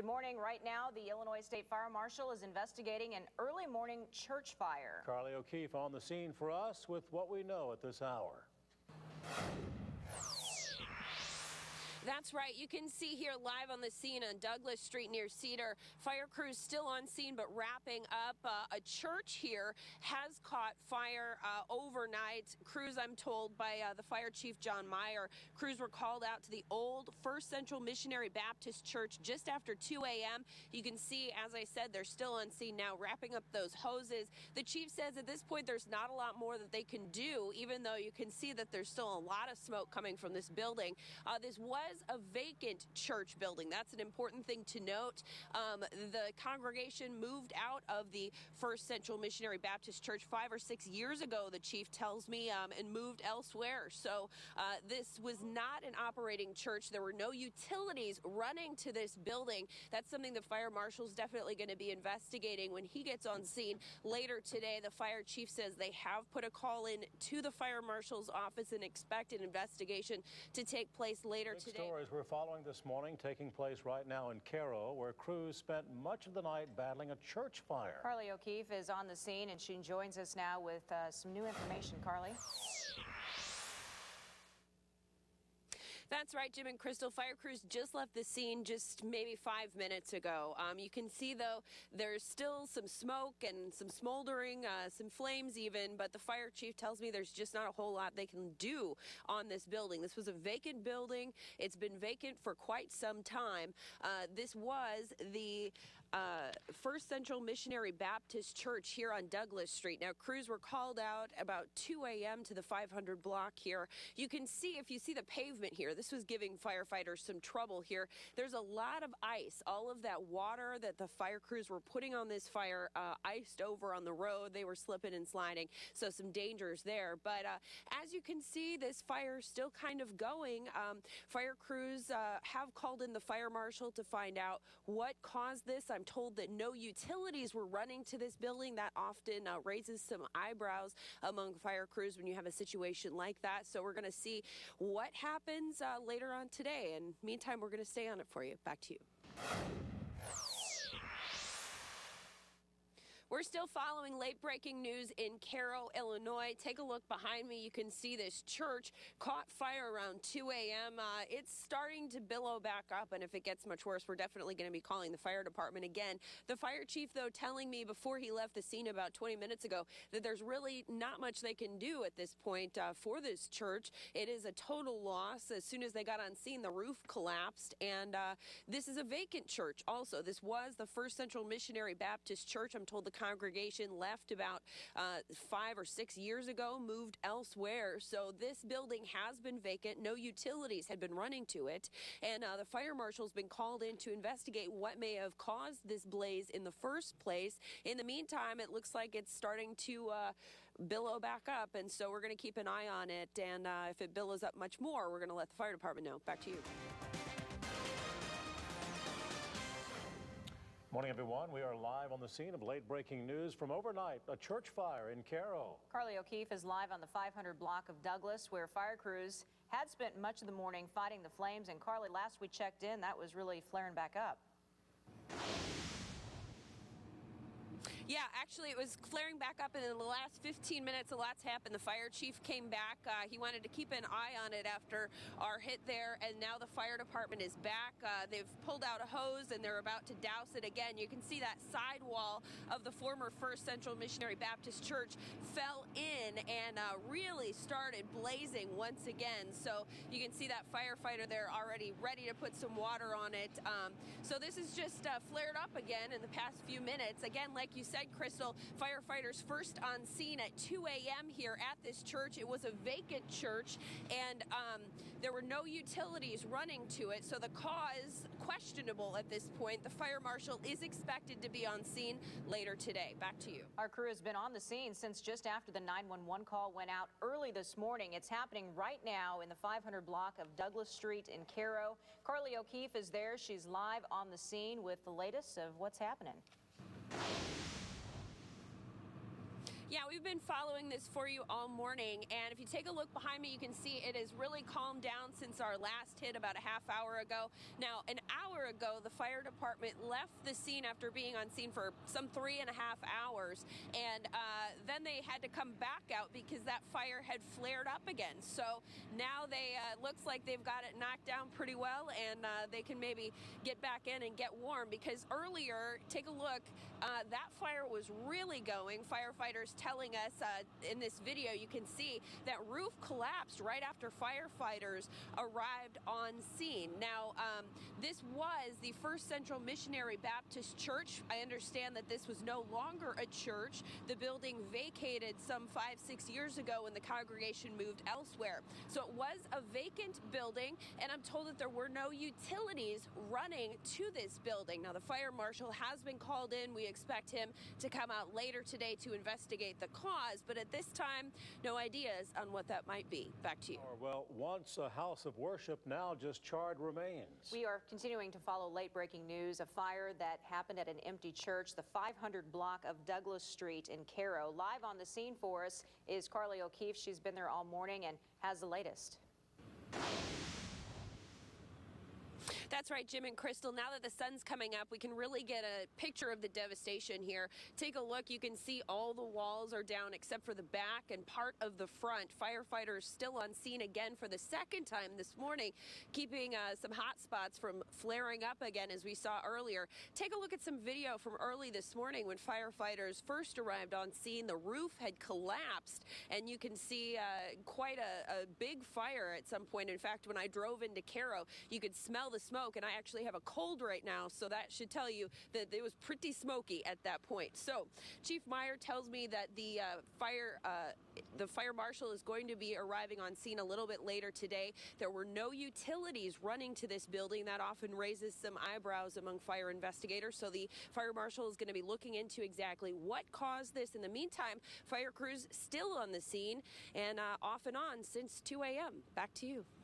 Good morning. Right now, the Illinois State Fire Marshal is investigating an early morning church fire. Carly O'Keefe on the scene for us with what we know at this hour. That's right. You can see here live on the scene on Douglas Street near Cedar. Fire crews still on scene but wrapping up. A church here has caught fire overnight. Crews, I'm told, by the fire chief, John Meyer. Crews were called out to the old First Central Missionary Baptist Church just after 2 a.m. You can see, as I said, they're still on scene now wrapping up those hoses. The chief says at this point there's not a lot more that they can do, even though you can see that there's still a lot of smoke coming from this building. This was a vacant church building. That's an important thing to note. The congregation moved out of the First Central Missionary Baptist Church 5 or 6 years ago, the chief tells me, and moved elsewhere. So this was not an operating church. There were no utilities running to this building. That's something the fire marshal's definitely going to be investigating when he gets on scene later today. The fire chief says they have put a call in to the fire marshal's office and expect an investigation to take place later today. Stories we're following this morning taking place right now in Cairo, where crews spent much of the night battling a church fire. Carly O'Keefe is on the scene, and she joins us now with some new information. Carly. That's right, Jim and Crystal. Fire crews just left the scene just maybe 5 minutes ago. You can see, though, there's still some smoke and some smoldering, some flames even, but the fire chief tells me there's just not a whole lot they can do on this building. This was a vacant building. It's been vacant for quite some time. This was the First Central Missionary Baptist Church here on Douglas Street. Now, crews were called out about 2 a.m. to the 500 block here. You can see, if you see the pavement here, this was giving firefighters some trouble here. There's a lot of ice. All of that water that the fire crews were putting on this fire iced over on the road. They were slipping and sliding, so some dangers there. But as you can see, this fire is still kind of going. Fire crews have called in the fire marshal to find out what caused this. I'm told that no utilities were running to this building. That often raises some eyebrows among fire crews when you have a situation like that. So we're going to see what happens later on today. And meantime, we're going to stay on it for you. Back to you. We're still following late-breaking news in Cairo, Illinois. Take a look behind me. You can see this church caught fire around 2 a.m. It's starting to billow back up, and if it gets much worse, we're definitely going to be calling the fire department again. The fire chief, though, telling me before he left the scene about 20 minutes ago that there's really not much they can do at this point for this church. It is a total loss. As soon as they got on scene, the roof collapsed, and this is a vacant church also. This was the First Central Missionary Baptist Church. I'm told the congregation left about 5 or 6 years ago, moved elsewhere. So this building has been vacant. No utilities had been running to it. And the fire marshal's been called in to investigate what may have caused this blaze in the first place. In the meantime, it looks like it's starting to billow back up. And so we're going to keep an eye on it. And if it billows up much more, we're going to let the fire department know. Back to you. Morning, everyone. We are live on the scene of late-breaking news from overnight, a church fire in Cairo. Carly O'Keefe is live on the 500 block of Douglas, where fire crews had spent much of the morning fighting the flames. And Carly, last we checked in, that was really flaring back up. Yeah, actually, it was flaring back up, and in the last 15 minutes, a lot's happened. The fire chief came back. He wanted to keep an eye on it after our hit there, and now the fire department is back. They've pulled out a hose, and they're about to douse it again. You can see that sidewall of the former First Central Missionary Baptist Church fell in and really started blazing once again. So you can see that firefighter there already ready to put some water on it. So this is just flared up again in the past few minutes. Again, like you said, Crystal, firefighters first on scene at 2 a.m. here at this church. It was a vacant church, and there were no utilities running to it, so the cause questionable at this point. The fire marshal is expected to be on scene later today. Back to you. Our crew has been on the scene since just after the 911 call went out early this morning. It's happening right now in the 500 block of Douglas Street in Cairo. Carly O'Keefe is there. She's live on the scene with the latest of what's happening. Yeah, we've been following this for you all morning, and if you take a look behind me, you can see it has really calmed down since our last hit about a half hour ago. Now, an hour ago, the fire department left the scene after being on scene for some 3.5 hours, and then they had to come back out because that fire had flared up again. So now they looks like they've got it knocked down pretty well, and they can maybe get back in and get warm, because earlier, take a look, that fire was really going. Firefighters telling us in this video, you can see that roof collapsed right after firefighters arrived on scene. Now, this was the First Central Missionary Baptist Church. I understand that this was no longer a church. The building vacated some 5-6 years ago when the congregation moved elsewhere. So it was a vacant building, and I'm told that there were no utilities running to this building. Now, the fire marshal has been called in. We expect him to come out later today to investigate the cause, but at this time, no ideas on what that might be. Back to you. Well, once a house of worship, now just charred remains. We are continuing to follow late-breaking news, a fire that happened at an empty church, the 500 block of Douglas Street in Cairo. Live on the scene for us is Carly O'Keefe. She's been there all morning and has the latest. That's right, Jim and Crystal. Now that the sun's coming up, we can really get a picture of the devastation here. Take a look. You can see all the walls are down except for the back and part of the front. Firefighters still on scene again for the second time this morning, keeping some hot spots from flaring up again, as we saw earlier. Take a look at some video from early this morning when firefighters first arrived on scene. The roof had collapsed, and you can see quite a big fire at some point. In fact, when I drove into Cairo, you could smell the smoke, and I actually have a cold right now, so that should tell you that it was pretty smoky at that point. So Chief Meyer tells me that the fire marshal is going to be arriving on scene a little bit later today. There were no utilities running to this building. That often raises some eyebrows among fire investigators, so the fire marshal is going to be looking into exactly what caused this. In the meantime, fire crews still on the scene and off and on since 2 a.m. Back to you.